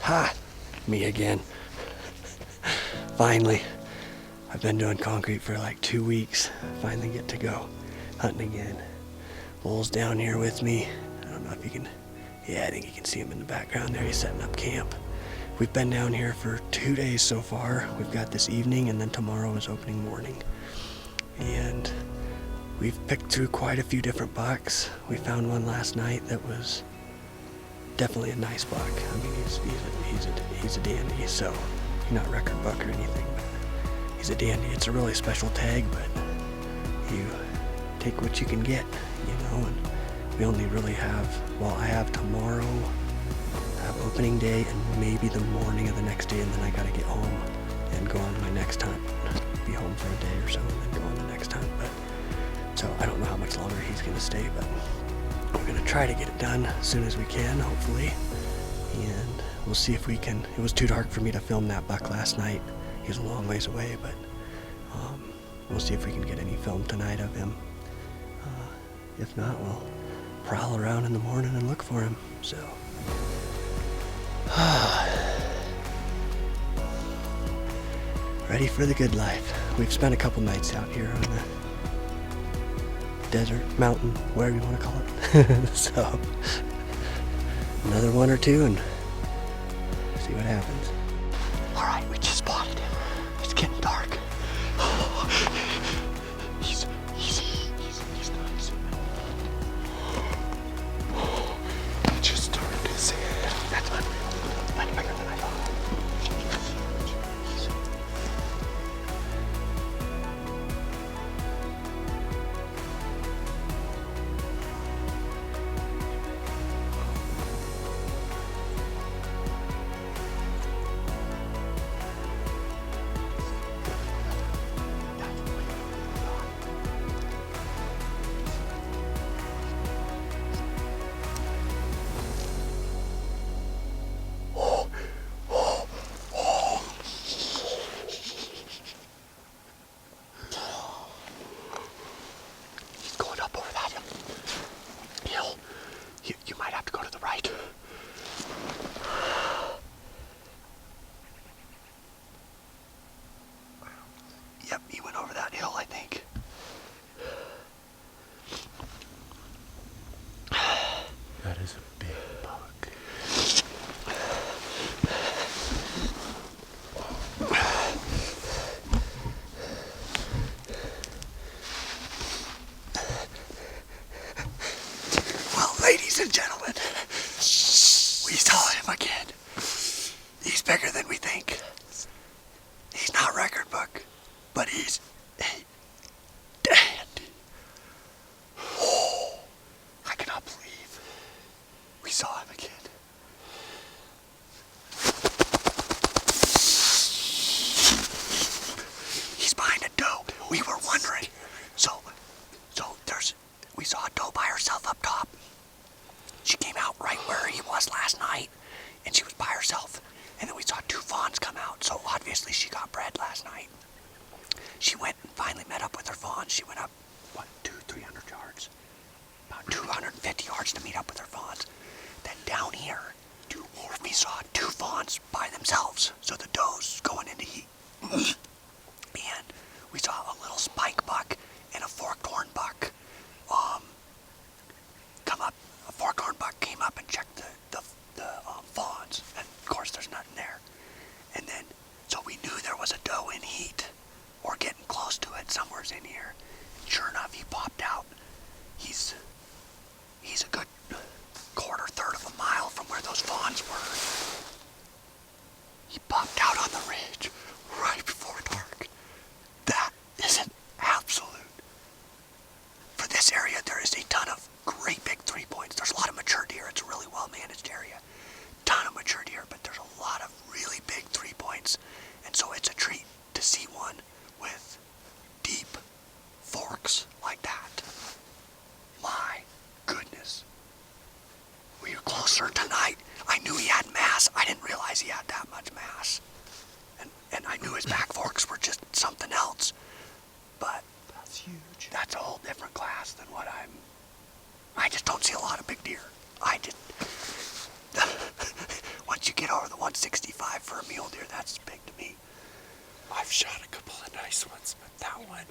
Ha! Me again. Finally. I've been doing concrete for like 2 weeks. Finally get to go hunting again. Bull's down here with me. I don't know if you can... Yeah, I think you can see him in the background there. He's setting up camp. We've been down here for 2 days so far. We've got this evening, and then tomorrow is opening morning. And we've picked through quite a few different bucks. We found one last night that was definitely a nice buck. I mean, he's a dandy, so he's not record buck or anything, but he's a dandy. It's a really special tag, but you take what you can get, you know, and we only really have, well, I have tomorrow, I have opening day, and maybe the morning of the next day, and then I gotta get home and go on to my next hunt. Be home for a day or so, and then go on the next hunt. But so I don't know how much longer he's gonna stay, but we're gonna try to get it done as soon as we can, hopefully. And we'll see if we can. It was too dark for me to film that buck last night. He was a long ways away, but we'll see if we can get any film tonight of him. If not, we'll prowl around in the morning and look for him. So. Ready for the good life. We've spent a couple nights out here on the desert, mountain, whatever you want to call it. So, another one or two and see what happens. All right, we just spotted him. It's getting dark. He's nice. He just turned his head. That's unreal. That's bigger than I thought. You might have to go to the right. Yep, he went over that hill, I think. That is a big buck. Well, ladies and gentlemen, we saw him again. He's bigger than we think. He's not record buck, but he's a dandy. Oh, I cannot believe we saw him again. He's behind a doe. We were wondering. We saw a doe by herself up top. She came out right where he was last night, and she was by herself. And then we saw 2 fawns come out, so obviously she got bred last night. She went and finally met up with her fawns. She went up, 200-300 yards? About 250 yards to meet up with her fawns. Then down here, we saw 2 fawns by themselves, so the does going into heat. And we saw a little spike buck and a forked horn buck come up. A forked horn buck came up and checked the fawns, and of course there's nothing there. And then, so we knew there was a doe in heat, or getting close to it, somewhere's in here. And sure enough, he popped out. He's a good third of a mile from where those fawns were. He popped out on the ridge right before dark. That is an absolute. For this area, there is a ton of great big 3-points. There's a lot of mature deer. It's a really well-managed area. Ton of mature deer, but there's a lot of really big 3-points. And so it's a treat to see one with deep forks like that. My goodness. We were closer tonight. I knew he had mass. I didn't realize he had that much mass. And I knew his back forks were just something else. But That's huge. that's a whole different class than what I just don't see a lot of big deer. Once you get over the 165 for a mule deer? That's big to me. I've shot a couple of nice ones, but that one,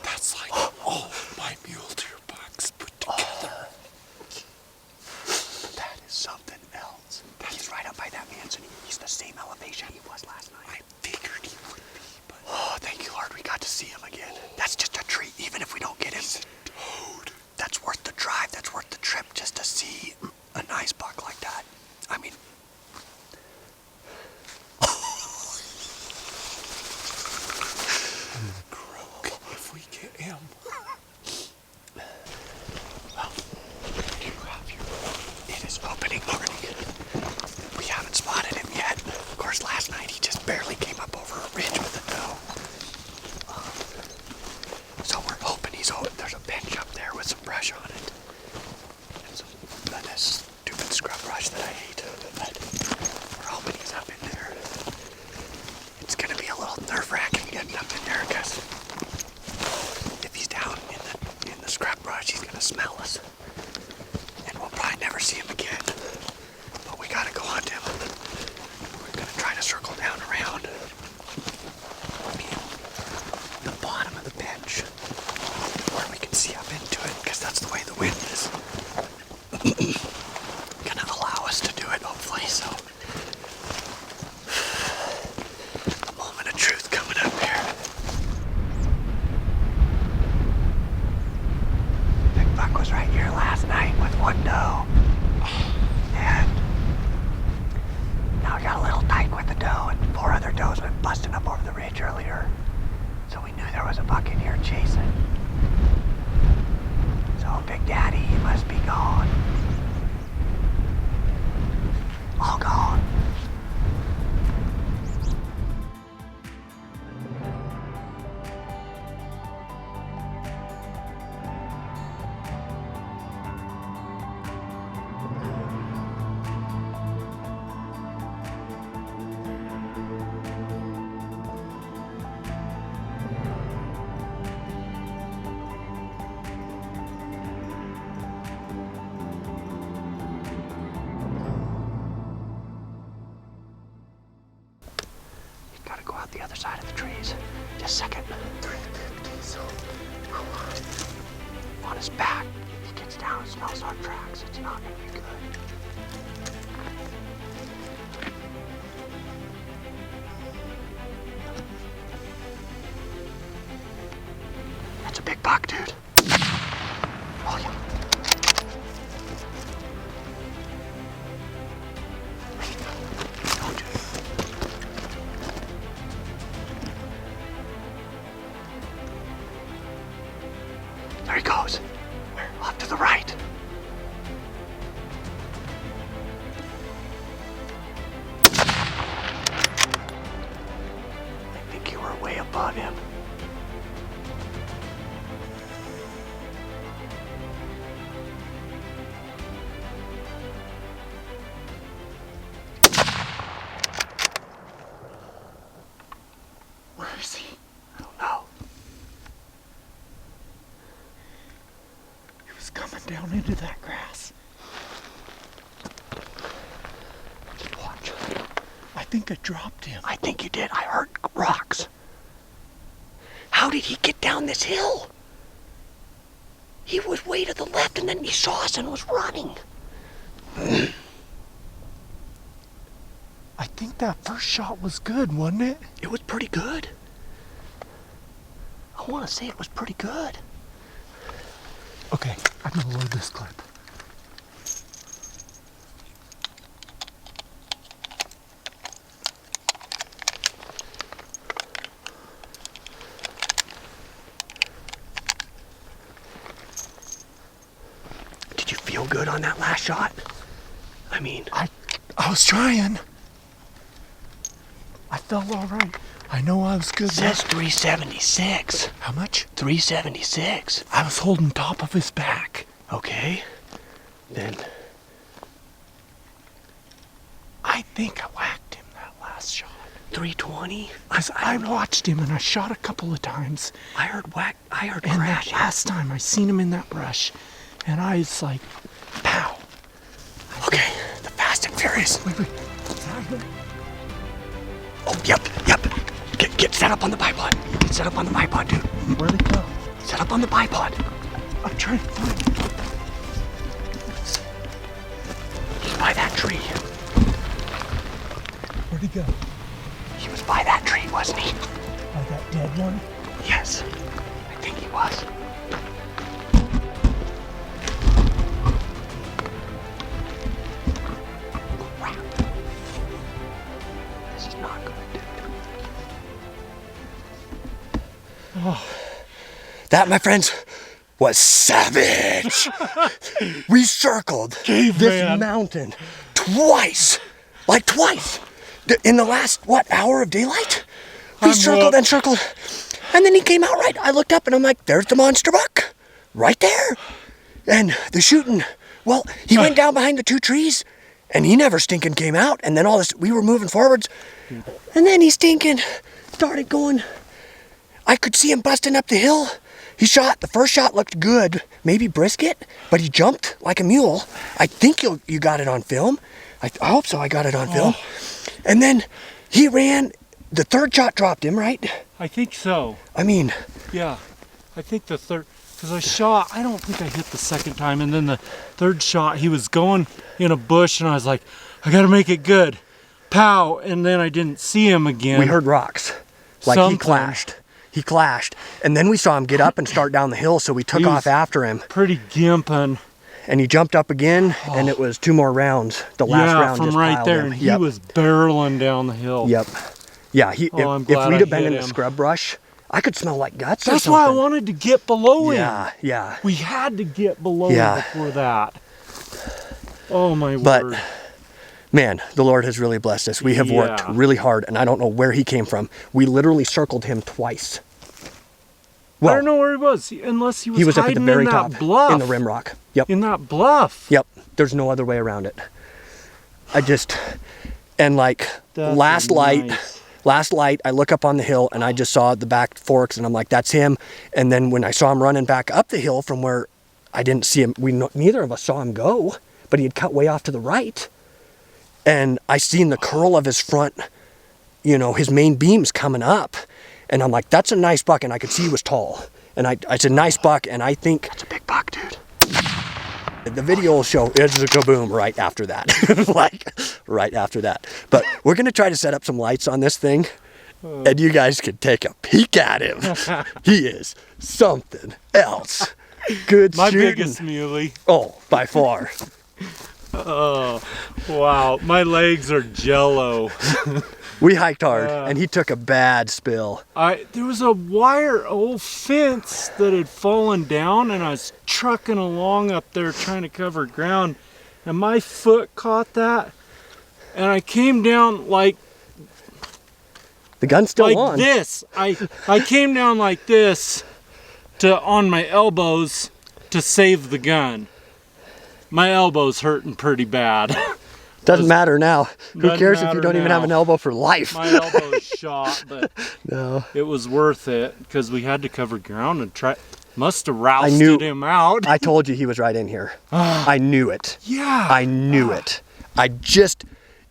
that's like all my mule deer bucks put together. That is something else. He's right up by that mansion. He's the same elevation he was last night. I figured he would be, but Oh, thank you, Lord. We got to see him again. That's just a treat, even if we don't get him. he's a toad. That's worth the drive. That's worth the trip just to see a nice buck like that. I mean, I'm gonna croak if we get him. well, you have your. It is opening morning. We haven't spotted him yet. Of course, last night he just barely came up over a ridge with a doe. So we're hoping there's a bench up there with some brush on it. And some of this stupid scrub brush that I hate. But we're hoping he's up in there. It's gonna be a little nerve-wracking getting up in there because if he's down in the scrub brush, he's gonna smell us. And we'll probably never see him again. But we gotta go hunt him. We're gonna try to circle down around the bottom of the bench where we can see up into it, because that's the way the wind is gonna allow us to do it, hopefully. So the moment of truth coming up here. Big buck was right here last night with one doe, and now we got a little tight with the doe, and 4 other does went busting up over the ridge earlier. So we knew there was a buck in here chasing. So Big Daddy, he must be gone. All gone. Gotta go out the other side of the trees. Just a second. 350, so on his back, he gets down and smells our tracks. It's not gonna be good. That's a big buck, dude. Oh yeah. Oh, dude. There he goes. Off to the right. I think you were way above him. Where is he? I don't know. He was coming down into that grass. Just watch. I think I dropped him. I think you did. I heard rocks. How did he get down this hill? He was way to the left and then he saw us and was running. I think that first shot was good, wasn't it? It was pretty good. I want to say it was pretty good. Okay, I'm gonna load this clip. Did you feel good on that last shot? I mean, I was trying. I felt all right. I know I was good. says 376. How much? 376. I was holding top of his back. Okay. Then I think I whacked him that last shot. 320. Because I watched him and I shot a couple of times. I heard whack. I heard And that crashing. last time I seen him in that brush. And I was like, pow. Okay. The fastest Furious. Oh, yep. Get set up on the bipod. Get set up on the bipod, dude. Where'd it go? Set up on the bipod. I'm trying to find it. He's by that tree. Where'd he go? He was by that tree, wasn't he? By that dead one? Yes. I think he was. Crap. This is not good, dude. Oh. That, my friends, was savage. We circled this mountain twice. Like twice. In the last, hour of daylight? We circled and circled. And then he came out right. I looked up and I'm like, there's the monster buck. Right there. And the shooting, well, he went down behind the 2 trees and he never stinking came out. And then all this, we were moving forwards. And then he stinking started going. I could see him busting up the hill. He shot, the first shot looked good, maybe brisket, but he jumped like a mule. I think you got it on film. I hope so, I got it on film. And then he ran, the third shot dropped him, right? I think so. I mean. Yeah, I think the third, because I don't think I hit the second time, and then the third shot, he was going in a bush, and I was like, I gotta make it good. Pow, and then I didn't see him again. We heard rocks, like he clashed. He clashed, and then we saw him get up and start down the hill, so we took off after him. Pretty gimping. And he jumped up again, and it was 2 more rounds. The last round from just right piled there, him. and he was barreling down the hill. Yep. Yeah, if we'd I have been in hit the him. scrub brush, I could smell like guts or That's something. why I wanted to get below him. Yeah. We had to get below him before that. Oh my But, word. man, the Lord has really blessed us. We have worked really hard, and I don't know where he came from. We literally circled him twice. Well, I don't know where he was, unless he was up at hiding the very in top, that bluff. in the rim rock. Yep. In that bluff. Yep. There's no other way around it. Like That's last nice. light, I look up on the hill and I just saw the back forks and I'm like, that's him. And then when I saw him running back up the hill from where I didn't see him, neither of us saw him go, but he had cut way off to the right. And I seen the curl of his front, his main beams coming up. And I'm like, that's a nice buck. And I could see he was tall. And I said, nice buck. And I think, that's a big buck, dude. The video will show it's a kaboom right after that. Right after that. But we're going to try to set up some lights on this thing. And you guys can take a peek at him. He is something else. Good My shooting. biggest muley. Oh, by far. Oh, wow. My legs are jello. We hiked hard, and he took a bad spill. There was a old fence that had fallen down, and I was trucking along up there trying to cover ground, and my foot caught that, and I came down like The gun's still on. this. I came down like this on my elbows to save the gun. My elbow's hurting pretty bad. Doesn't matter now. Who Doesn't cares if you matter don't even have an now. elbow for life? My elbow's shot, but No. it was worth it because we had to cover ground and try. Must have rousted him out. I told you he was right in here. I knew it. Yeah. I knew it. I just,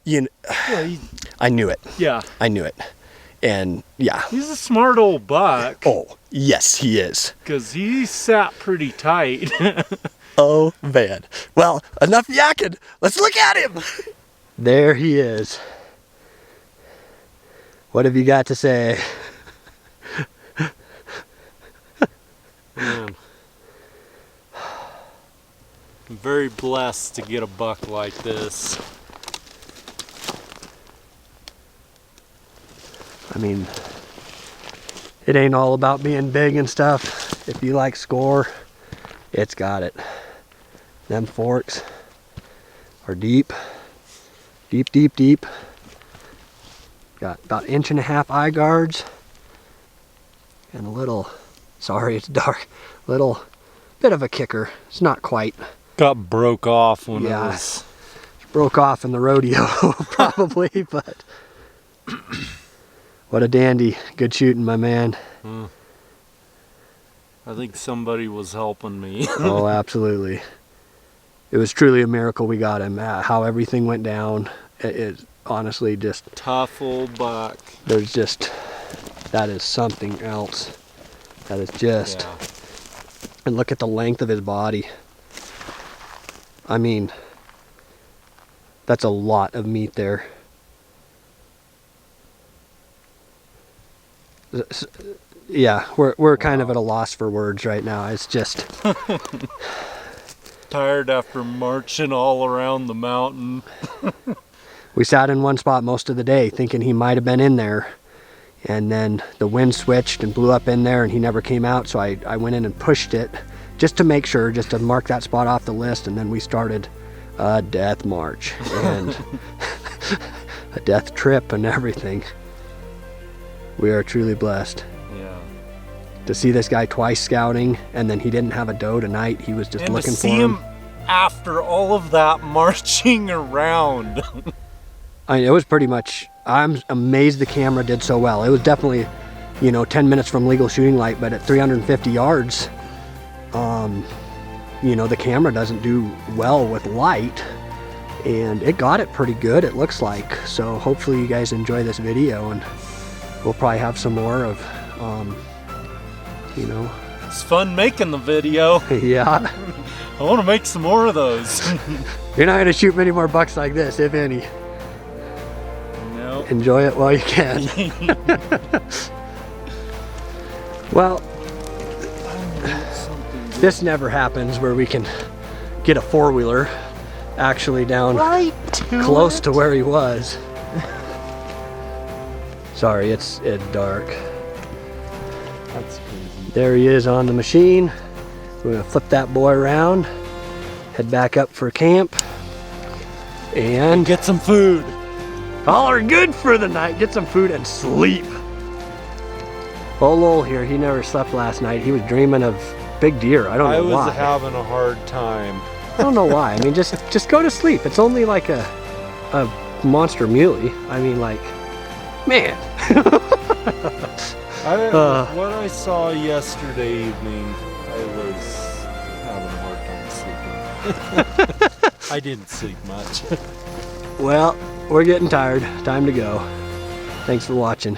I knew it. Yeah. I knew it. And yeah. He's a smart old buck Oh, yes, he is. because he sat pretty tight. Oh, man. Well, enough yakking. Let's look at him. There he is. What have you got to say? Man. I'm very blessed to get a buck like this. I mean, it ain't all about being big and stuff. If you like score, it's got it. Them forks are deep. Deep, deep, deep. Got about 1.5 inch eye guards. And a little, sorry it's dark, little bit of a kicker. It's not quite. Got broke off when Yeah. it was. Broke off in the rodeo, probably, but what a dandy. Good shooting, my man. I think somebody was helping me. Oh, absolutely. it was truly a miracle we got him. How everything went down, it honestly just, Tough old buck. there's just, that is something else. That is just, Yeah. and look at the length of his body. I mean, that's a lot of meat there. Yeah, we're kind of at a loss for words right now. It's just, Tired after marching all around the mountain. we sat in one spot most of the day thinking he might have been in there. And then the wind switched and blew up in there and he never came out. So I went in and pushed it just to make sure, just to mark that spot off the list. And then we started a death march and a death trip and everything. We are truly blessed Yeah. to see this guy twice scouting, and then he didn't have a doe tonight. He was just And to looking see for him. after all of that marching around. I mean, it was pretty much, I'm amazed the camera did so well. It was definitely, 10 minutes from legal shooting light, but at 350 yards, the camera doesn't do well with light, and it got it pretty good, it looks like. So hopefully you guys enjoy this video, and we'll probably have some more of, It's fun making the video. yeah. I want to make some more of those. You're not gonna shoot many more bucks like this, if any. No. Enjoy it while you can. Well, this never happens where we can get a four-wheeler actually down close to where he was. Sorry, it's dark. That's crazy. There he is on the machine. We're gonna flip that boy around, head back up for camp, and Get some food. all are good for the night. Get some food and sleep. Old Lowell here, he never slept last night. He was dreaming of big deer. I don't know why. having a hard time. I don't know why. I mean, just go to sleep. It's only like a monster muley. I mean, like, man. What I saw yesterday evening, I was having a hard time sleeping. I didn't sleep much. Well, we're getting tired. Time to go. Thanks for watching.